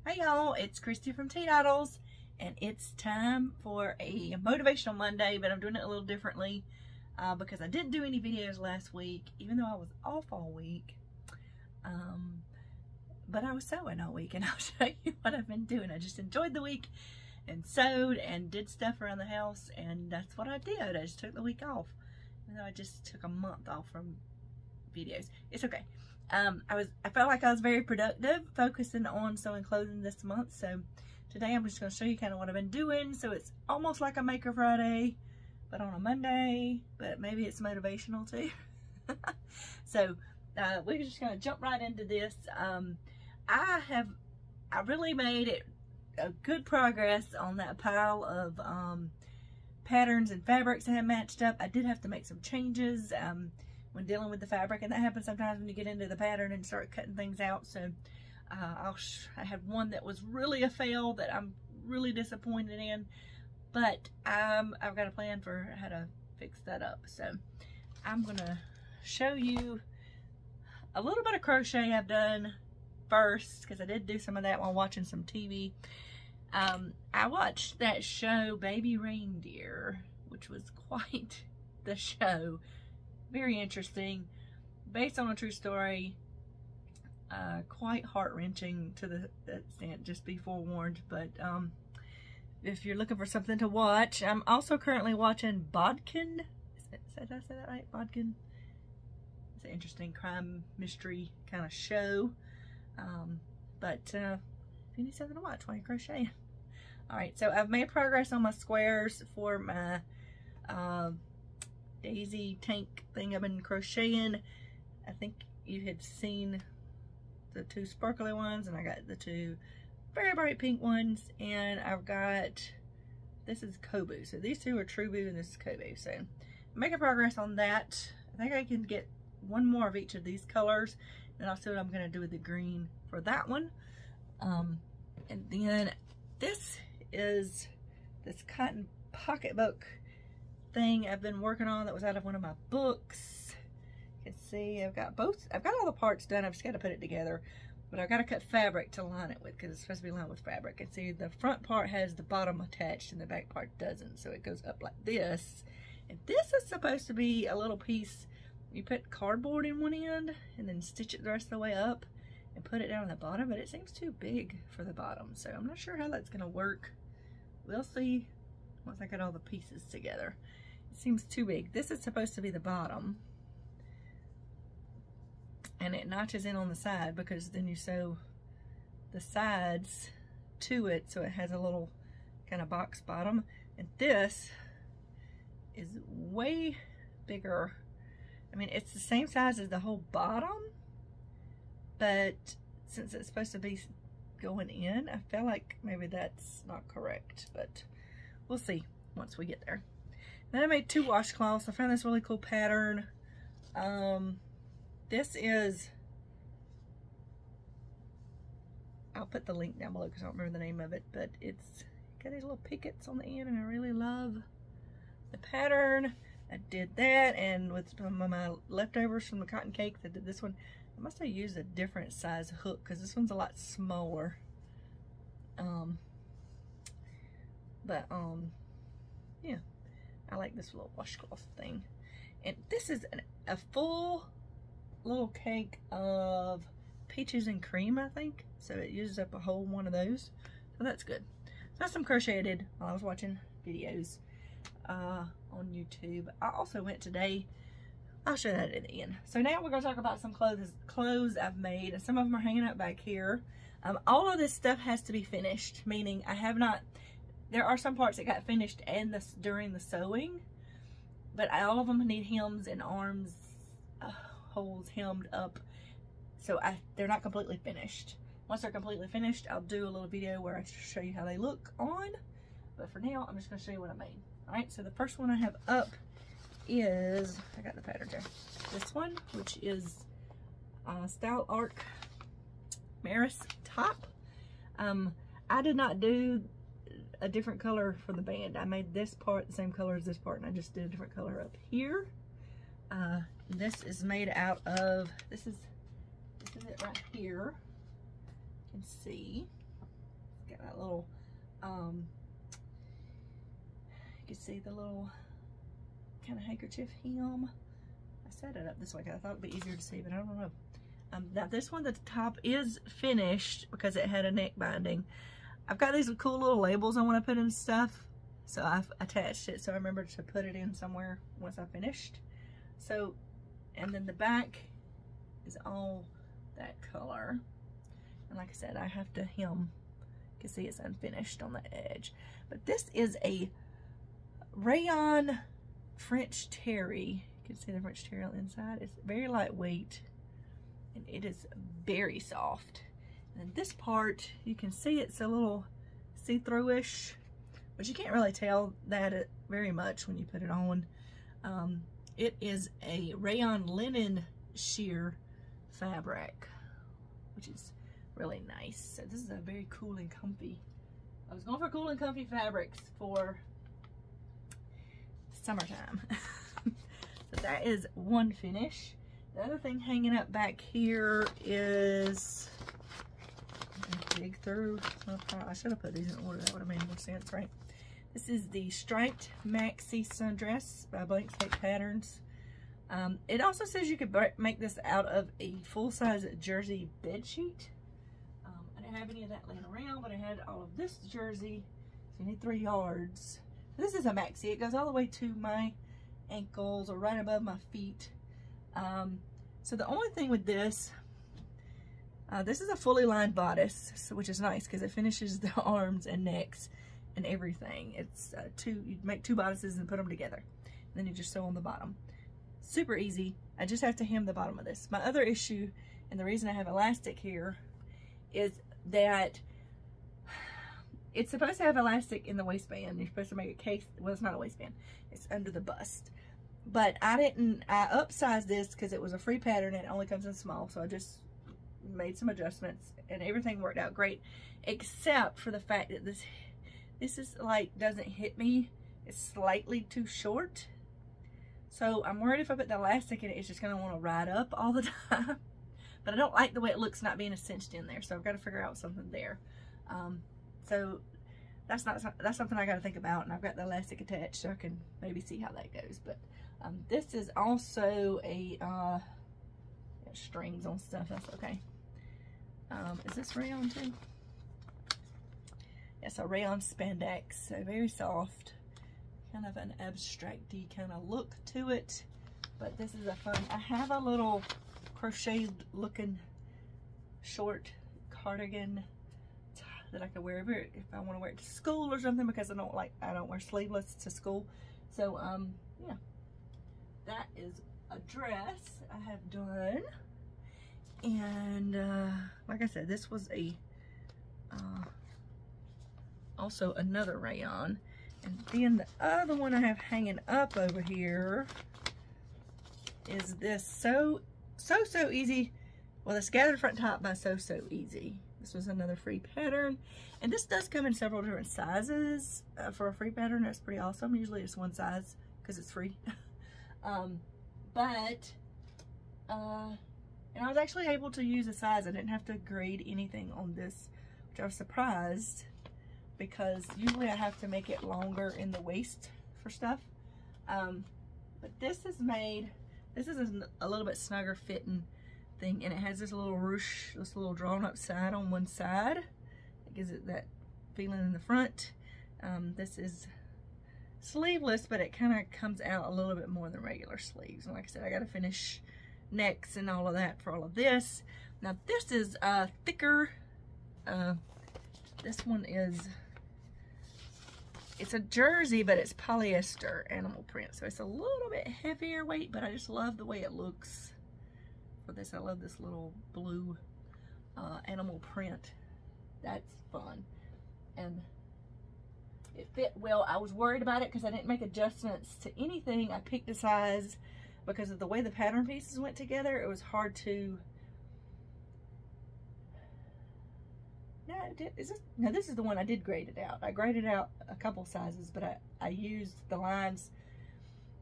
Hey y'all, it's Christy from Teadoddles, and it's time for a Motivational Monday, but I'm doing it a little differently because I didn't do any videos last week, even though I was off all week. But I was sewing all week, and I'll show you what I've been doing. I just enjoyed the week and sewed and did stuff around the house, and that's what I did. I just took the week off, even though I just took a month off from videos. It's okay. I felt like I was very productive focusing on sewing clothing this month, so today I'm just going to show you kind of what I've been doing. So it's almost like a Maker Friday, but on a Monday, but maybe it's motivational too. So we're just going to jump right into this. I really made it a good progress on that pile of patterns and fabrics I had matched up. I did have to make some changes when dealing with the fabric, and that happens sometimes when you get into the pattern and start cutting things out. So I had one that was really a fail that I'm really disappointed in, but I've got a plan for how to fix that up. So I'm gonna show you a little bit of crochet I've done first, because I did do some of that while watching some TV. I watched that show Baby Reindeer, which was quite the show. Very interesting, based on a true story, quite heart-wrenching to the extent, just be forewarned. But if you're looking for something to watch, I'm also currently watching Bodkin. Did I say that right? Bodkin? It's an interesting crime mystery kind of show. But if you need something to watch while you're crocheting. Alright, so I've made progress on my squares for my daisy tank thing I've been crocheting. I think you had seen the two sparkly ones, and I got the two very bright pink ones, and I've got, this is Kobu. So these two are Trubu and this is Kobu. So I'm making progress on that. I think I can get one more of each of these colors, and I'll see what I'm going to do with the green for that one. And then this is this cotton pocketbook thing I've been working on that was out of one of my books. You can see I've got all the parts done. I've just got to put it together, but I've got to cut fabric to line it with, because it's supposed to be lined with fabric. And see, the front part has the bottom attached and the back part doesn't, so it goes up like this. And this is supposed to be a little piece. You put cardboard in one end and then stitch it the rest of the way up and put it down on the bottom, but it seems too big for the bottom, so I'm not sure how that's gonna work. We'll see once I get all the pieces together. It seems too big. This is supposed to be the bottom, and it notches in on the side, because then you sew the sides to it so it has a little kind of box bottom. And this is way bigger. I mean, it's the same size as the whole bottom, but since it's supposed to be going in, I feel like maybe that's not correct, but we'll see once we get there. Then I made two washcloths. I found this really cool pattern. This is, I'll put the link down below because I don't remember the name of it, but it's got these little pickets on the end, and I really love the pattern. I did that, and with some of my leftovers from the cotton cake, I did this one. I must have used a different size hook, because this one's a lot smaller. Yeah, I like this little washcloth thing. And this is a full little cake of peaches and cream, I think. So it uses up a whole one of those. So that's good. So that's some crochet I did while I was watching videos on YouTube. I also went today, I'll show that at the end. So now we're going to talk about some clothes I've made, and some of them are hanging up back here. All of this stuff has to be finished, meaning I have not, there are some parts that got finished during the sewing, but all of them need hems and arms holes hemmed up, so they're not completely finished. Once they're completely finished, I'll do a little video where I show you how they look on, but for now I'm just going to show you what I made. Alright, so the first one I have up is, I got the pattern there, this one, which is Style Arc Maris top. I did not do a different color for the band. I made this part the same color as this part, and I just did a different color up here. This is made out of, this is it right here. You can see Got that little, you can see the little kind of handkerchief hem. I set it up this way because I thought it'd be easier to see, but I don't know. Now this one, the top is finished because it had a neck binding. I've got these cool little labels I want to put in stuff, so I've attached it so I remember to put it in somewhere once I finished. So, and then the back is all that color, and like I said, I have to hem. You can see it's unfinished on the edge, but this is a rayon French terry. You can see the French terry on the inside. It's very lightweight and it is very soft. And this part, you can see it's a little see-through-ish, but you can't really tell that very much when you put it on. It is a rayon linen sheer fabric, which is really nice. So this is a very cool and comfy. I was going for cool and comfy fabrics for summertime. So that is one finish. The other thing hanging up back here is, dig through. I should have put these in order. That would have made more sense, right? This is the striped maxi sundress by Blank Slate Patterns. It also says you could make this out of a full-size jersey bed sheet. I didn't have any of that laying around, but I had all of this jersey. So you need 3 yards. This is a maxi. It goes all the way to my ankles or right above my feet. So the only thing with this, this is a fully lined bodice, which is nice because it finishes the arms and necks and everything. It's you make 2 bodices and put them together, and then you just sew on the bottom. Super easy. I just have to hem the bottom of this. My other issue, and the reason I have elastic here, is that it's supposed to have elastic in the waistband. You're supposed to make a case. Well, it's not a waistband. It's under the bust. But I upsized this because it was a free pattern and it only comes in small. So I just made some adjustments and everything worked out great, except for the fact that this is like, doesn't hit me. It's slightly too short. So I'm worried if I put the elastic in it, it's just going to want to ride up all the time. But I don't like the way it looks not being cinched in there. So I've got to figure out something there. So that's something I got to think about. And I've got the elastic attached so I can maybe see how that goes. But this is also a strings on stuff. That's okay. Is this rayon too? Yes, a rayon spandex. So very soft. Kind of an abstract-y kind of look to it, but this is a fun. I have a little crocheted looking short cardigan that I could wear if I want to wear it to school or something, because I don't wear sleeveless to school. So yeah, that is a dress I have done, and like I said, this was a also another rayon. And then the other one I have hanging up over here is this So Easy. Well, it's Gathered Front Top by So Easy. This was another free pattern. And this does come in several different sizes for a free pattern. That's pretty awesome. Usually it's one size because it's free. And I was actually able to use a size. I didn't have to grade anything on this, which I was surprised, because usually I have to make it longer in the waist for stuff. But this is a little bit snugger fitting thing, and it has this little ruche, this little drawn up side on one side. It gives it that feeling in the front. This is sleeveless, but it kind of comes out a little bit more than regular sleeves. And like I said, I got to finish necks and all of that for all of this. Now this is thicker. This one is, it's a jersey, but it's polyester animal print. So it's a little bit heavier weight, but I just love the way it looks for this. I love this little blue animal print. That's fun. And it fit well. I was worried about it because I didn't make adjustments to anything. I picked a size because of the way the pattern pieces went together. It was hard to... No, this is the one I did grade it out. I graded out a couple sizes, but I used the lines.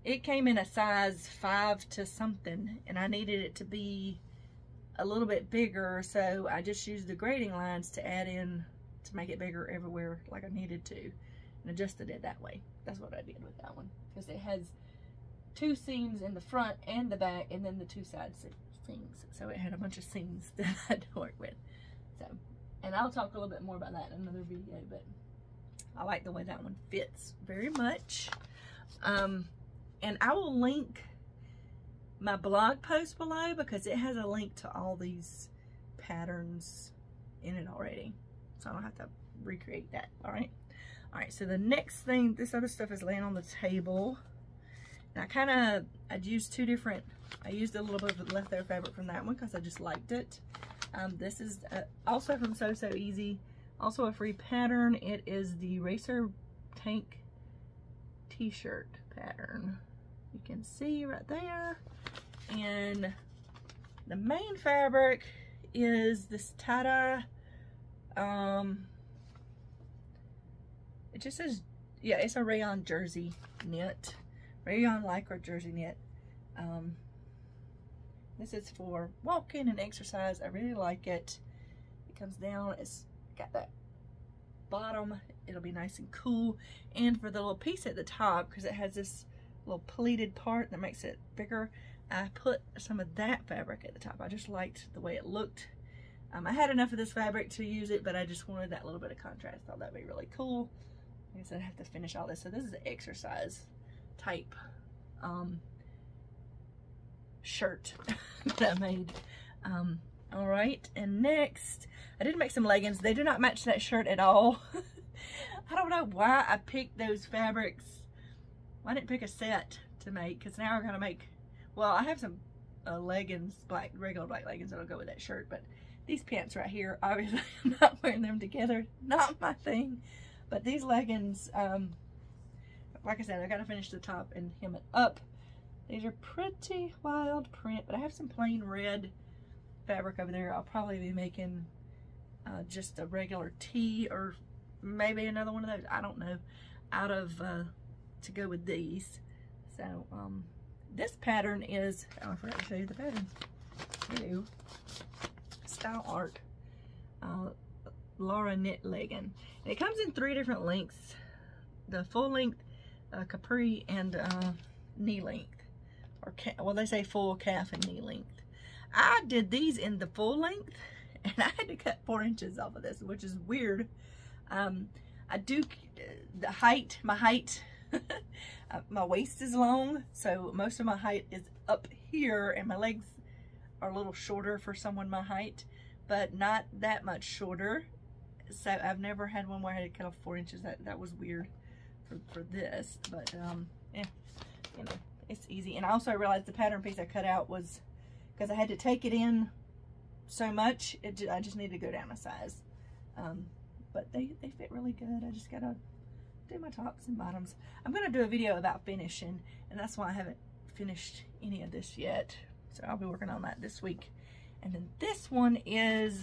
It came in a size 5 to something, and I needed it to be a little bit bigger, so I just used the grading lines to add in to make it bigger everywhere like I needed to, and adjusted it that way. That's what I did with that one, because it has 2 seams in the front and the back, and then the 2 side seams. So it had a bunch of seams that I had to work with. So, and I'll talk a little bit more about that in another video, but I like the way that one fits very much. And I will link my blog post below, because it has a link to all these patterns in it already, so I don't have to recreate that. All right, so the next thing, this other stuff is laying on the table, and I'd used 2 different, I used a little bit of leftover fabric from that one because I just liked it. This is also from So Easy, also a free pattern. It is the Racer Tank t-shirt pattern. You can see right there. And the main fabric is this tie-dye. It just says, yeah, it's a rayon jersey knit. Rayon lycra jersey knit. This is for walking and exercise. I really like it. It comes down, it's got that bottom, it'll be nice and cool. And for the little piece at the top, because it has this little pleated part that makes it bigger, I put some of that fabric at the top. I just liked the way it looked. I had enough of this fabric to use it, but I just wanted that little bit of contrast. Thought that'd be really cool. Like I said, I have to finish all this. So this is an exercise type shirt that I made. All right, and next I did make some leggings. They do not match that shirt at all. I don't know why I picked those fabrics. I didn't pick a set to make, because now we're gonna make, well, I have some leggings, regular black leggings that'll go with that shirt, but these pants right here, obviously I'm not wearing them together, not my thing. But these leggings, like I said, I gotta finish the top and hem it up. These are pretty wild print, but I have some plain red fabric over there. I'll probably be making just a regular tee, or maybe another one of those, I don't know, out of to go with these. So this pattern is, oh, I forgot to show you the pattern. Hello. Style Art Laura knit legging, and it comes in 3 different lengths: the full length, capri, and knee length, or well, they say full calf and knee length. I did these in the full length, and I had to cut 4 inches off of this, which is weird. I do the height, my height, my waist is long, so most of my height is up here, and my legs are a little shorter for someone my height, but not that much shorter. So I've never had one where I had to cut off 4 inches. That was weird for this, but yeah, you know, it's easy. And I also realized the pattern piece I cut out was because I had to take it in so much, I just need to go down a size. But they fit really good. I just gotta do my tops and bottoms. I'm gonna do a video about finishing, and that's why I haven't finished any of this yet. So I'll be working on that this week. And then this one is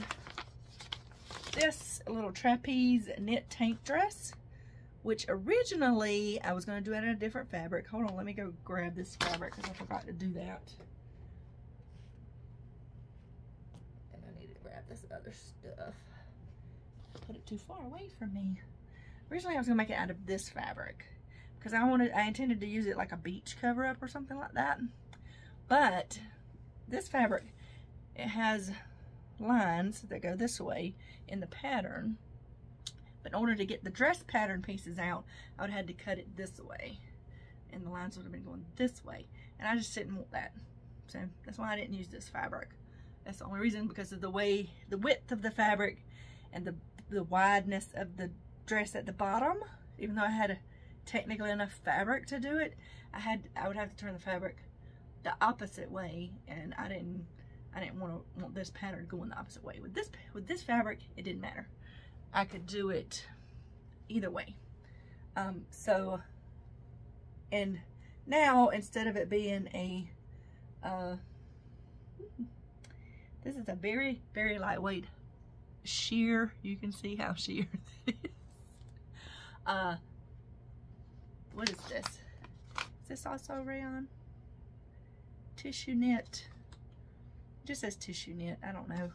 this little trapeze knit tank dress, which originally I was gonna do it in a different fabric. Hold on, let me go grab this fabric because I forgot to do that. And I need to grab this other stuff. Put it too far away from me. Originally I was gonna make it out of this fabric because I intended to use it like a beach cover up or something like that. But this fabric, it has lines that go this way in the pattern, but in order to get the dress pattern pieces out, I would have had to cut it this way, and the lines would have been going this way, and I just didn't want that. So that's why I didn't use this fabric. That's the only reason, because of the way, the width of the fabric and the wideness of the dress at the bottom. Even though I had technically enough fabric to do it, I would have to turn the fabric the opposite way, and I didn't want this pattern going the opposite way. With this fabric, it didn't matter. I could do it either way. So, and now instead of it being a this is a very, very lightweight sheer. You can see how sheer this is. What is this? Is this also rayon? Tissue knit. It just says tissue knit. I don't know.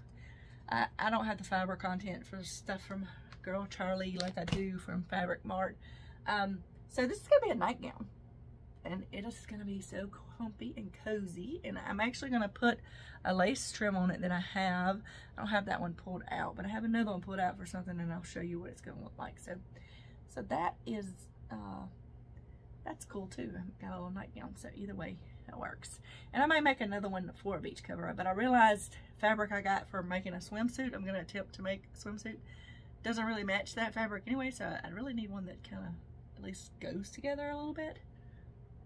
I don't have the fiber content for stuff from Girl Charlie like I do from Fabric Mart. So this is gonna be a nightgown, and it is gonna be so comfy and cozy. And I'm actually gonna put a lace trim on it that I have. I don't have that one pulled out, but I have another one pulled out for something, and I'll show you what it's gonna look like. So that is that's cool too. I've got a little nightgown, so either way it works. And I might make another one for a beach cover, but I realized fabric I got for making a swimsuit, I'm gonna attempt to make a swimsuit, doesn't really match that fabric anyway, so I really need one that kind of at least goes together a little bit.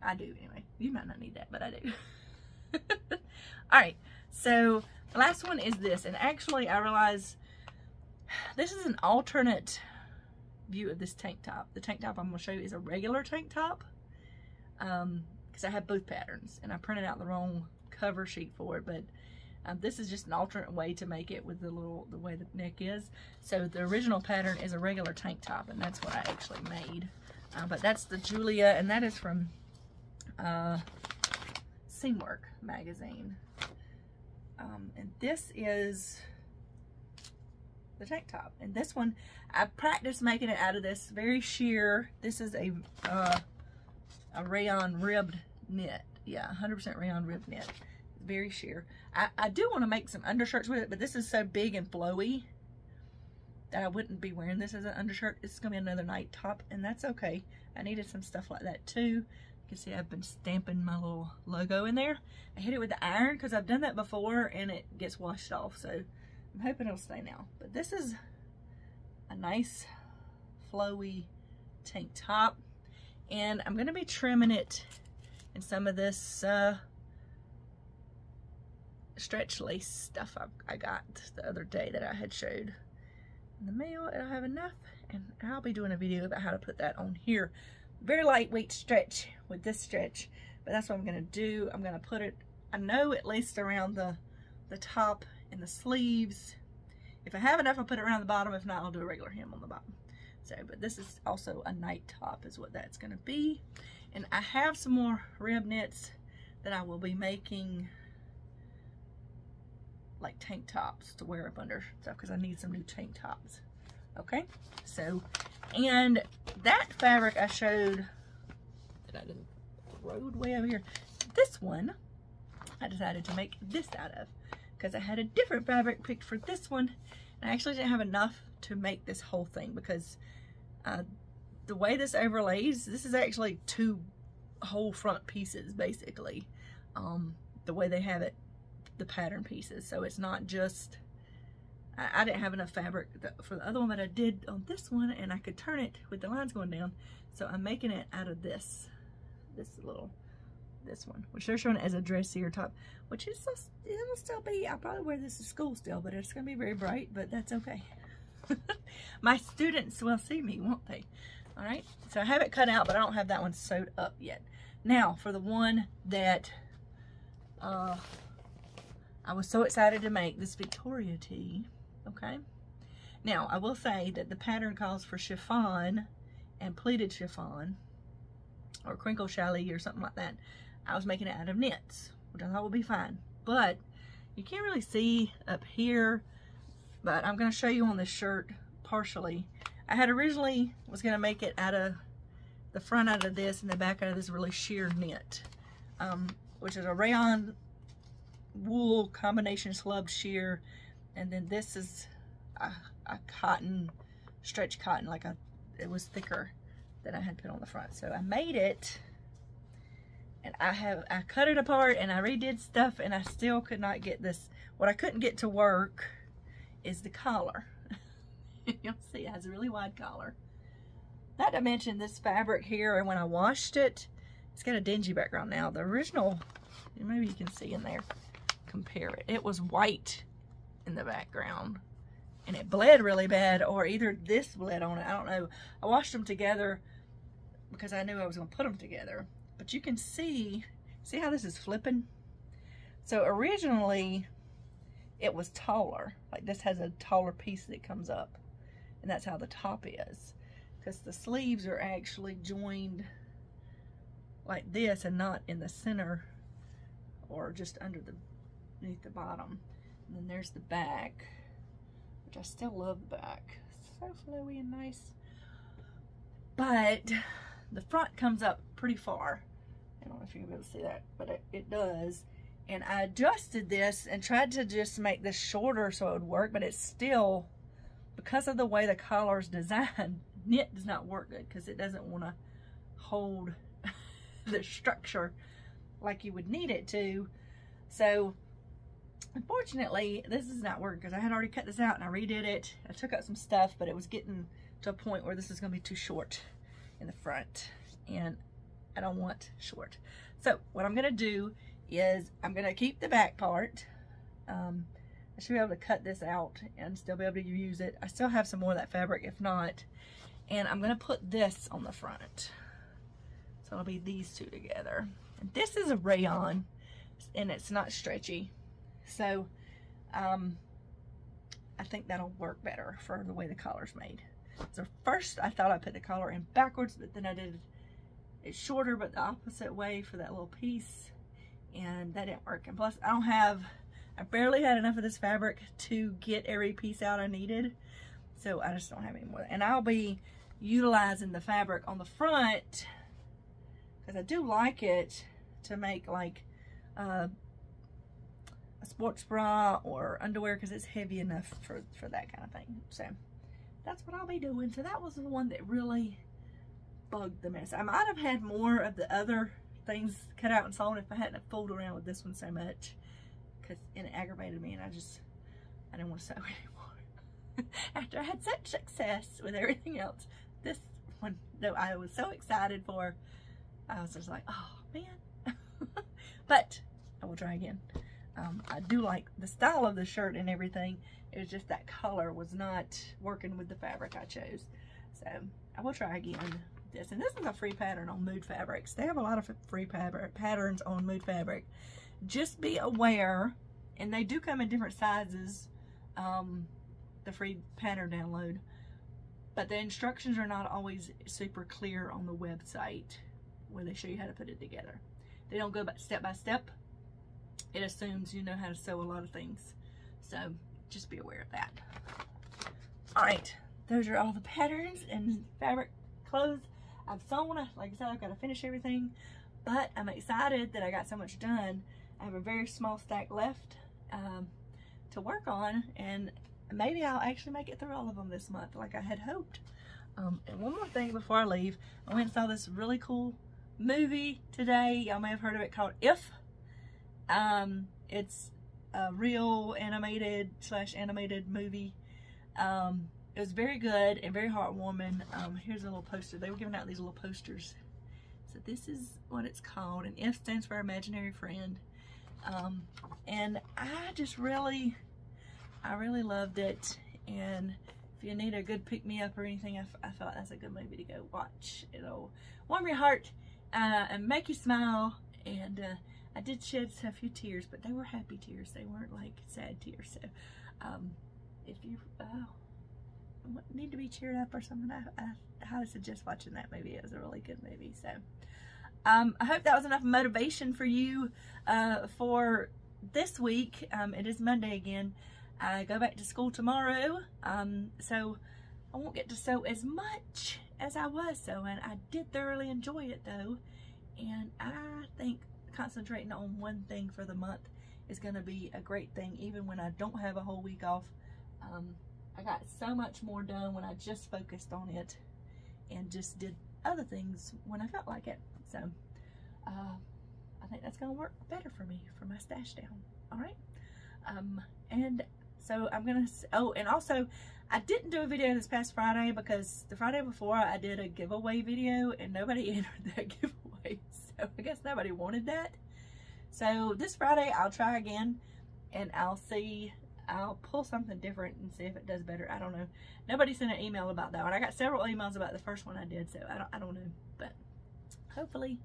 I do anyway. You might not need that, but I do. All right, so the last one is this, and actually I realized this is an alternate view of this tank top. The tank top I'm going to show you is a regular tank top, because I have both patterns, and I printed out the wrong cover sheet for it, but this is just an alternate way to make it with the way the neck is. So the original pattern is a regular tank top, and that's what I actually made. But that's the Julia, and that is from Seamwork magazine. And this is the tank top, and this one I practiced making it out of this very sheer. This is a rayon ribbed knit. Yeah, 100% rayon ribbed knit. Very sheer. I do want to make some undershirts with it, but this is so big and flowy that I wouldn't be wearing this as an undershirt. It's gonna be another night top, and that's okay. I needed some stuff like that too. You can see I've been stamping my little logo in there. I hit it with the iron because I've done that before and it gets washed off, so I'm hoping it'll stay now. But this is a nice flowy tank top, and I'm gonna be trimming it in some of this stretch lace stuff I got the other day that I had showed in the mail. It'll have enough, and I'll be doing a video about how to put that on here. Very lightweight stretch with this stretch, but that's what I'm gonna do. I'm gonna put it, I know, at least around the top and the sleeves. If I have enough, I'll put it around the bottom. If not, I'll do a regular hem on the bottom. So, but this is also a night top is what that's gonna be. And I have some more rib knits that I will be making like tank tops to wear up under stuff, because I need some new tank tops. Okay, so, and that fabric I showed that I didn't throw way over here, this one I decided to make this out of, because I had a different fabric picked for this one, and I actually didn't have enough to make this whole thing, because the way this overlays, this is actually two whole front pieces basically, the way they have it, the pattern pieces. So it's not just, I didn't have enough fabric for the other one that I did on this one, and I could turn it with the lines going down, so I'm making it out of this one, which they're showing it as a dressier top, which is it'll still be, I'll probably wear this to school still, but it's gonna be very bright, but that's okay. My students will see me, won't they? All right, so I have it cut out, but I don't have that one sewed up yet. Now for the one that I was so excited to make, this Victoria tee. Okay, now I will say that the pattern calls for chiffon and pleated chiffon, or crinkle challis or something like that. I was making it out of knits, which I thought would be fine, but you can't really see up here, but I'm going to show you on this shirt partially. I had originally was going to make it out of the front out of this and the back out of this really sheer knit, which is a rayon wool combination slubbed sheer, and then this is a cotton, stretch cotton, like it was thicker that I had put on the front. So I made it, and I cut it apart and I redid stuff, and I still could not get this. What I couldn't get to work is the collar. You'll see it has a really wide collar. Not to mention this fabric here, and when I washed it, it's got a dingy background now. The original, maybe you can see in there, compare it. It was white in the background, and it bled really bad, or either this bled on it, I don't know. I washed them together because I knew I was going to put them together. But you can see how this is flipping? So originally it was taller, like this has a taller piece that comes up, and that's how the top is, because the sleeves are actually joined like this and not in the center or just underneath the bottom. And then there's the back. which I still love the back. So flowy and nice. But the front comes up pretty far. I don't know if you're gonna be able to see that, but it does. And I adjusted this and tried to just make this shorter so it would work, but it's still, because of the way the collar is designed, knit does not work good because it doesn't want to hold the structure like you would need it to. So unfortunately, this is not working because I had already cut this out and I redid it. I took out some stuff, but it was getting to a point where this is going to be too short in the front, and I don't want short. So what I'm going to do is I'm going to keep the back part. I should be able to cut this out and still be able to use it. I still have some more of that fabric if not, and I'm going to put this on the front. So it'll be these two together. And this is a rayon and it's not stretchy. So I think that'll work better for the way the collar's made. So first I thought I put the collar in backwards, but then I did it shorter but the opposite way for that little piece, and that didn't work. And plus I barely had enough of this fabric to get every piece out I needed, so I just don't have any more. And I'll be utilizing the fabric on the front because I do like it to make like a sports bra or underwear because it's heavy enough for that kind of thing. So that's what I'll be doing. So that was the one that really bugged the mess. I might have had more of the other things cut out and sewn if I hadn't fooled around with this one so much, because it aggravated me and I didn't want to sew anymore. After I had such success with everything else, this one, though I was so excited for, I was just like, oh man. But I will try again. I do like the style of the shirt and everything. It was just that color was not working with the fabric I chose. So I will try again with this. And this is a free pattern on Mood Fabrics. They have a lot of free patterns on Mood Fabric. Just be aware, and they do come in different sizes, the free pattern download, but the instructions are not always super clear on the website where they show you how to put it together. They don't go step by step. It assumes you know how to sew a lot of things. So just be aware of that. All right, those are all the patterns and fabric clothes I've sewn. Like I said, I've got to finish everything, but I'm excited that I got so much done. I have a very small stack left to work on, and maybe I'll actually make it through all of them this month like I had hoped. And one more thing before I leave, I went and saw this really cool movie today. Y'all may have heard of it, called If. It's a real animated movie. It was very good and very heartwarming. Here's a little poster. They were giving out these little posters. So this is what it's called, and If stands for imaginary friend. And I really loved it. And if you need a good pick-me-up or anything, I felt that's a good movie to go watch. It'll warm your heart and make you smile. And I did shed a few tears, but they were happy tears. They weren't like sad tears. So if you need to be cheered up or something, I highly suggest watching that movie. It was a really good movie. So I hope that was enough motivation for you for this week. It is Monday again. I go back to school tomorrow, so I won't get to sew as much as I was sewing. I did thoroughly enjoy it though, and I think concentrating on one thing for the month is going to be a great thing, even when I don't have a whole week off. I got so much more done when I just focused on it and just did other things when I felt like it. So I think that's going to work better for me for my stash down. All right. And so I'm going to, oh, and also I didn't do a video this past Friday because the Friday before I did a giveaway video and nobody entered that giveaway. So I guess nobody wanted that. So this Friday I'll try again and I'll pull something different and see if it does better. I don't know. Nobody sent an email about that one. I got several emails about the first one I did, so I don't know. But hopefully,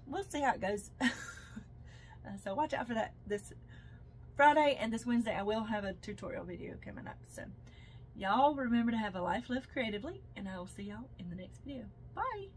we'll see how it goes. So watch out for that this Friday, and this Wednesday I will have a tutorial video coming up. So y'all remember to have a life lived creatively, and I will see y'all in the next video. Bye.